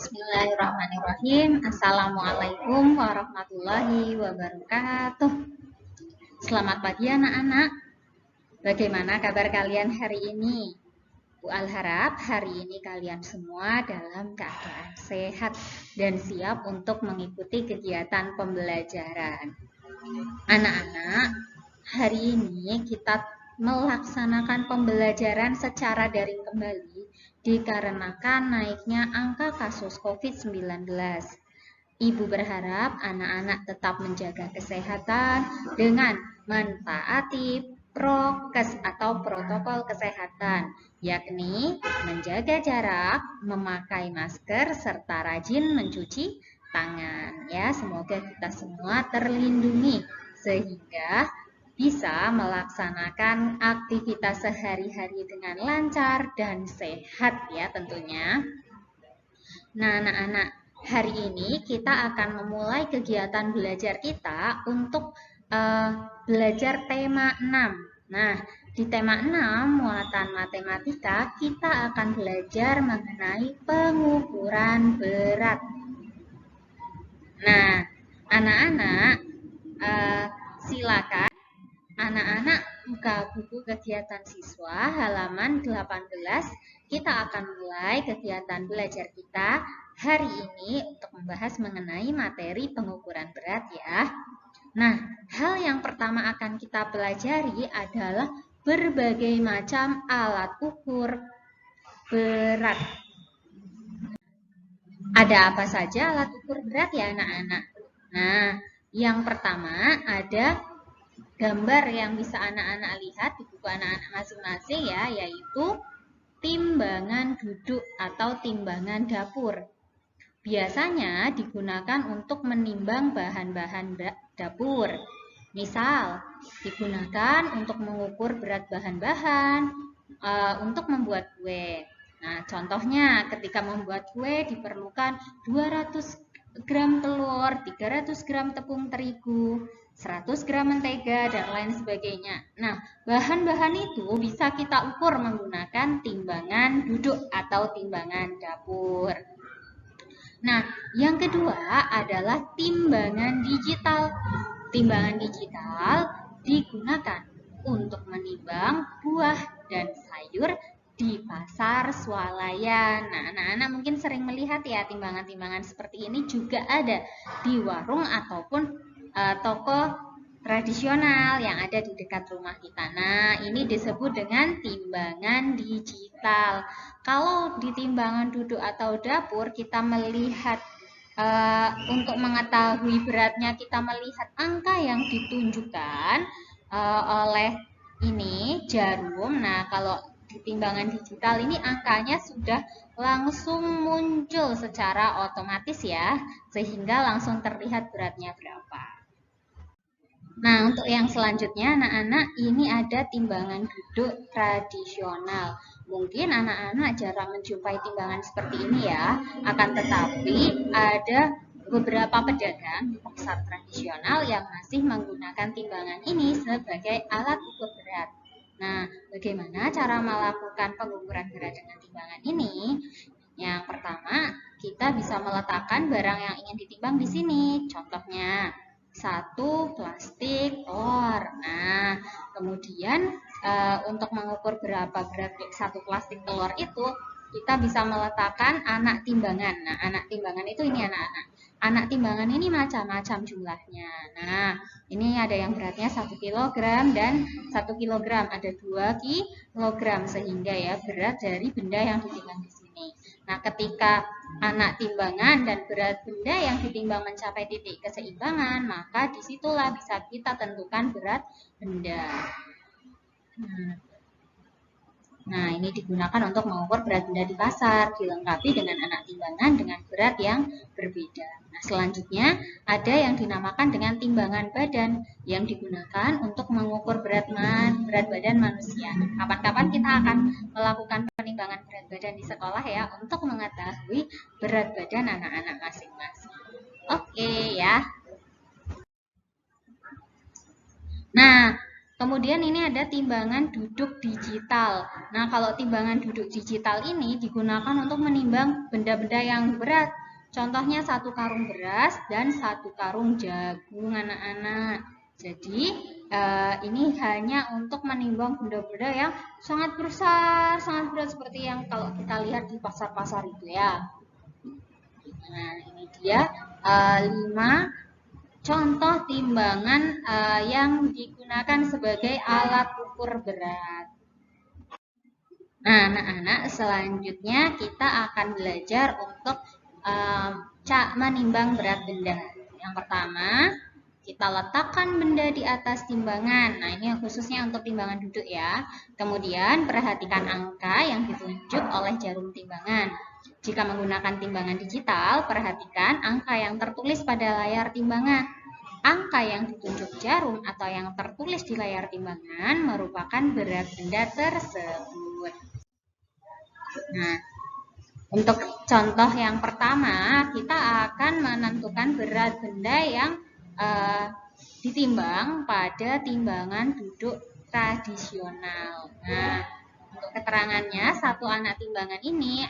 Bismillahirrahmanirrahim. Assalamualaikum warahmatullahi wabarakatuh. Selamat pagi anak-anak. Bagaimana kabar kalian hari ini? Bu Al harap hari ini kalian semua dalam keadaan sehat dan siap untuk mengikuti kegiatan pembelajaran. Anak-anak, hari ini kita melaksanakan pembelajaran secara daring kembali dikarenakan naiknya angka kasus COVID-19. Ibu berharap anak-anak tetap menjaga kesehatan dengan mentaati prokes atau protokol kesehatan, yakni menjaga jarak, memakai masker, serta rajin mencuci tangan. Ya, semoga kita semua terlindungi sehingga bisa melaksanakan aktivitas sehari-hari dengan lancar dan sehat ya tentunya. Nah anak-anak, hari ini kita akan memulai kegiatan belajar kita untuk belajar tema 6. Nah, di tema 6 muatan matematika kita akan belajar mengenai pengukuran berat. Nah, anak-anak silakan anak-anak buka buku kegiatan siswa halaman 18. Kita akan mulai kegiatan belajar kita hari ini untuk membahas mengenai materi pengukuran berat ya. Nah, hal yang pertama akan kita pelajari adalah berbagai macam alat ukur berat. Ada apa saja alat ukur berat ya anak-anak? Nah, yang pertama ada gambar yang bisa anak-anak lihat di buku anak-anak masing-masing ya, yaitu timbangan duduk atau timbangan dapur. Biasanya digunakan untuk menimbang bahan-bahan dapur. Misal, digunakan untuk mengukur berat bahan-bahan untuk membuat kue. Nah, contohnya ketika membuat kue diperlukan 200 gram telur, 300 gram tepung terigu, 100 gram mentega, dan lain sebagainya. Nah, bahan-bahan itu bisa kita ukur menggunakan timbangan duduk atau timbangan dapur. Nah, yang kedua adalah timbangan digital. Timbangan digital digunakan untuk menimbang buah dan sayur di pasar swalayan. Nah, anak-anak mungkin sering melihat ya timbangan-timbangan seperti ini juga ada di warung ataupun toko tradisional yang ada di dekat rumah kita. Nah, ini disebut dengan timbangan digital. Kalau di timbangan duduk atau dapur kita melihat untuk mengetahui beratnya kita melihat angka yang ditunjukkan oleh ini jarum. Nah, kalau di timbangan digital ini angkanya sudah langsung muncul secara otomatis ya, sehingga langsung terlihat beratnya berapa. Nah, untuk yang selanjutnya anak-anak ini ada timbangan duduk tradisional. Mungkin anak-anak jarang menjumpai timbangan seperti ini ya, akan tetapi ada beberapa pedagang di pasar tradisional yang masih menggunakan timbangan ini sebagai alat ukur berat. Nah, bagaimana cara melakukan pengukuran berat dengan timbangan ini? Yang pertama, kita bisa meletakkan barang yang ingin ditimbang di sini. Contohnya, satu plastik telur. Nah, kemudian untuk mengukur berapa berat satu plastik telur itu, kita bisa meletakkan anak timbangan. Nah, anak timbangan itu ini anak-anak. Anak timbangan ini macam-macam jumlahnya. Nah, ini ada yang beratnya 1 kg dan 1 kg. Ada 2 kg sehingga ya berat dari benda yang ditimbang di sini. Nah, ketika anak timbangan dan berat benda yang ditimbang mencapai titik keseimbangan, maka disitulah bisa kita tentukan berat benda. Nah, ini digunakan untuk mengukur berat benda di pasar, dilengkapi dengan anak timbangan dengan berat yang berbeda. Nah, selanjutnya ada yang dinamakan dengan timbangan badan yang digunakan untuk mengukur berat badan manusia. Kapan-kapan kita akan melakukan penimbangan berat badan di sekolah ya untuk mengetahui berat badan anak-anak masing-masing. Oke ya. Nah, Kemudian ini ada timbangan duduk digital. Nah, kalau timbangan duduk digital ini digunakan untuk menimbang benda-benda yang berat. Contohnya 1 karung beras dan 1 karung jagung, anak-anak. Jadi, ini hanya untuk menimbang benda-benda yang sangat besar, sangat berat seperti yang kalau kita lihat di pasar-pasar itu ya. Nah, ini dia 5 contoh timbangan yang digunakan sebagai alat ukur berat. Nah, anak-anak, selanjutnya kita akan belajar untuk menimbang berat benda. Yang pertama, kita letakkan benda di atas timbangan. Nah, ini khususnya untuk timbangan duduk ya. Kemudian, perhatikan angka yang ditunjuk oleh jarum timbangan. Jika menggunakan timbangan digital, perhatikan angka yang tertulis pada layar timbangan. Angka yang ditunjuk jarum atau yang tertulis di layar timbangan merupakan berat benda tersebut. Nah, untuk contoh yang pertama, kita akan menentukan berat benda yang ditimbang pada timbangan duduk tradisional. Nah, untuk keterangannya, satu anak timbangan ini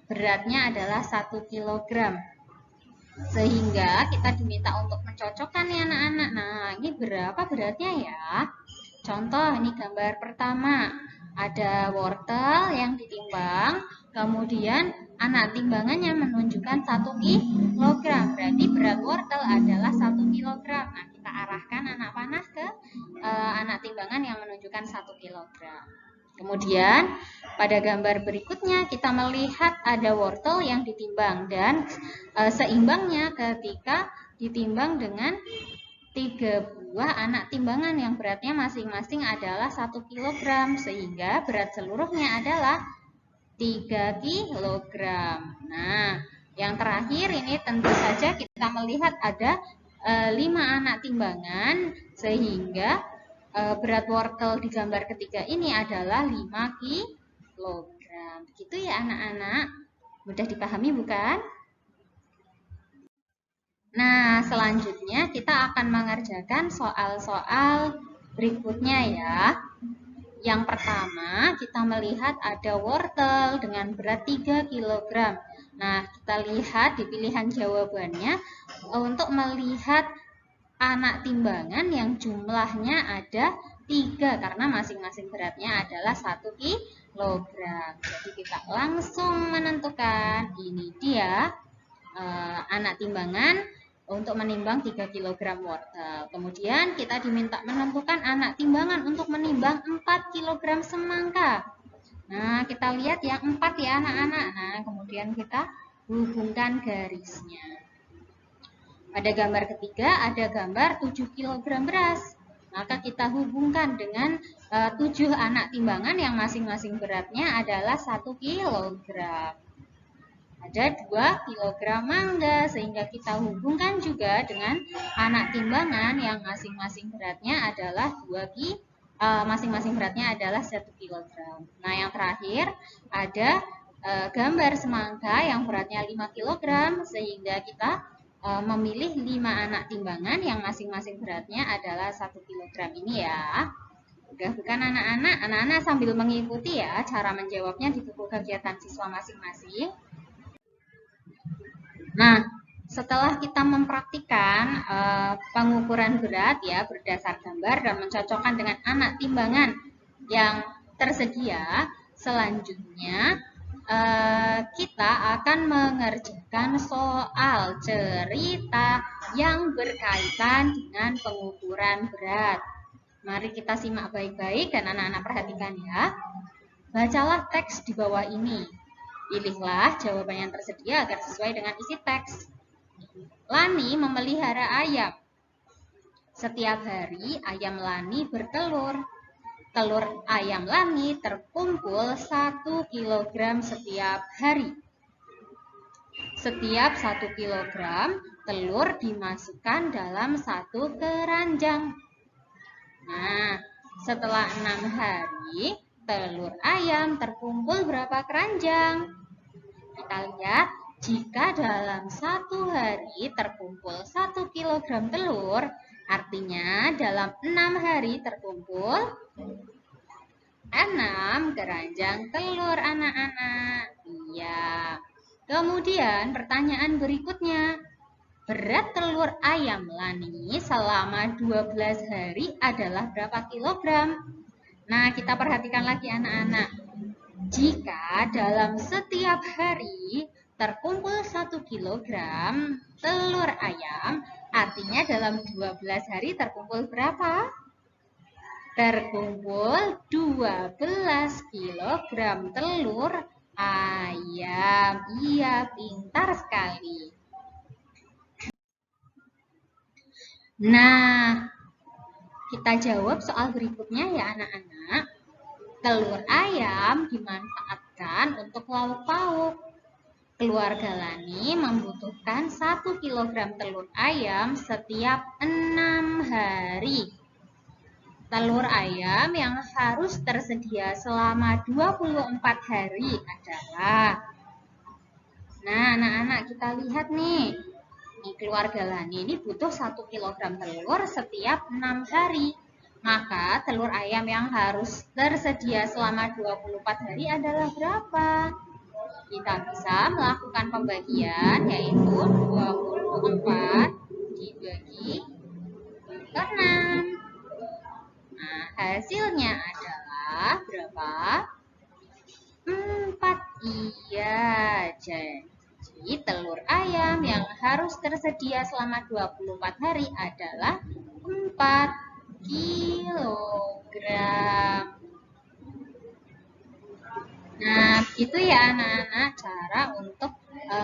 beratnya adalah 1 kg. Sehingga kita diminta untuk mencocokkan nih anak-anak. Nah, ini berapa beratnya ya? Contoh, ini gambar pertama. Ada wortel yang ditimbang, kemudian anak timbangannya menunjukkan 1 kg. Berarti berat wortel adalah 1 kg. Nah, kita arahkan anak panah ke anak timbangan yang menunjukkan 1 kg. Kemudian pada gambar berikutnya kita melihat ada wortel yang ditimbang dan seimbangnya ketika ditimbang dengan 3 buah anak timbangan yang beratnya masing-masing adalah 1 kg sehingga berat seluruhnya adalah 3 kg. Nah, yang terakhir ini tentu saja kita melihat ada 5 anak timbangan sehingga berat wortel di gambar ketiga ini adalah 5 kg. Begitu ya anak-anak? Mudah dipahami bukan? Nah, selanjutnya kita akan mengerjakan soal-soal berikutnya ya. Yang pertama, kita melihat ada wortel dengan berat 3 kg. Nah, kita lihat di pilihan jawabannya untuk melihat anak timbangan yang jumlahnya ada 3 karena masing-masing beratnya adalah 1 kg. Jadi kita langsung menentukan ini dia anak timbangan untuk menimbang 3 kg wortel. Kemudian kita diminta menentukan anak timbangan untuk menimbang 4 kg semangka. Nah, kita lihat yang 4 ya anak-anak. Nah, kemudian kita hubungkan garisnya. Pada gambar ketiga ada gambar 7 kg beras. Maka kita hubungkan dengan 7 anak timbangan yang masing-masing beratnya adalah 1 kg. Ada 2 kg mangga sehingga kita hubungkan juga dengan anak timbangan yang masing-masing beratnya adalah 1 kg. Nah, yang terakhir ada gambar semangka yang beratnya 5 kg sehingga kita memilih 5 anak timbangan yang masing-masing beratnya adalah 1 kg ini ya. Udah bukan anak-anak? Anak-anak sambil mengikuti ya cara menjawabnya di buku kegiatan siswa masing-masing. Nah, setelah kita mempraktikkan pengukuran berat ya berdasar gambar dan mencocokkan dengan anak timbangan yang tersedia, selanjutnya kita akan mengerjakan soal cerita yang berkaitan dengan pengukuran berat. Mari kita simak baik-baik dan anak-anak perhatikan ya. Bacalah teks di bawah ini. Pilihlah jawaban yang tersedia agar sesuai dengan isi teks. Lani memelihara ayam. Setiap hari ayam Lani bertelur. Telur ayam Lani terkumpul 1 kg setiap hari. Setiap 1 kg telur dimasukkan dalam 1 keranjang. Nah, setelah 6 hari, telur ayam terkumpul berapa keranjang? Kita lihat, jika dalam 1 hari terkumpul 1 kg telur, Artinya dalam 6 hari terkumpul 6 keranjang telur anak-anak. Iya. Kemudian pertanyaan berikutnya. Berat telur ayam Lani selama 12 hari adalah berapa kilogram? Nah, kita perhatikan lagi anak-anak. Jika dalam setiap hari terkumpul 1 kilogram telur ayam, artinya dalam 12 hari terkumpul berapa? Terkumpul 12 kilogram telur ayam. Iya, pintar sekali. Nah, kita jawab soal berikutnya ya anak-anak. Telur ayam dimanfaatkan untuk lauk pauk. Keluarga Lani membutuhkan 1 kg telur ayam setiap 6 hari. Telur ayam yang harus tersedia selama 24 hari adalah. Nah, anak-anak kita lihat nih. Keluarga Lani ini butuh 1 kg telur setiap 6 hari. Maka telur ayam yang harus tersedia selama 24 hari adalah berapa? Kita bisa melakukan pembagian yaitu 24 dibagi ke 6. Nah, hasilnya adalah berapa? 4. Iya, jadi telur ayam yang harus tersedia selama 24 hari adalah 4 kilogram. Nah, itu ya anak-anak cara untuk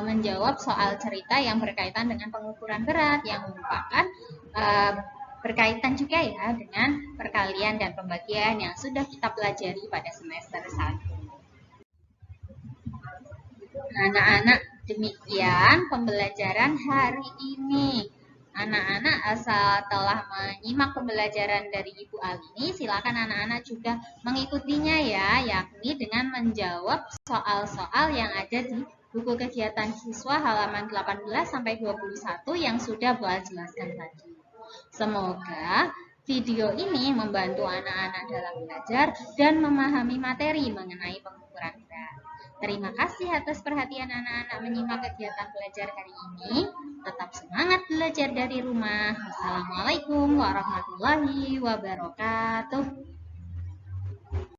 menjawab soal cerita yang berkaitan dengan pengukuran berat yang merupakan berkaitan juga ya dengan perkalian dan pembagian yang sudah kita pelajari pada semester 1. Anak-anak, demikian pembelajaran hari ini. Anak-anak asal telah menyimak pembelajaran dari Ibu Alini, silakan anak-anak juga mengikutinya ya, yakni dengan menjawab soal-soal yang ada di buku kegiatan siswa halaman 18 sampai 21 yang sudah Bu Al jelaskan tadi. Semoga video ini membantu anak-anak dalam belajar dan memahami materi mengenai pengukuran berat. Terima kasih atas perhatian anak-anak menyimak kegiatan belajar hari ini. Tetap semangat belajar dari rumah. Wassalamualaikum warahmatullahi wabarakatuh.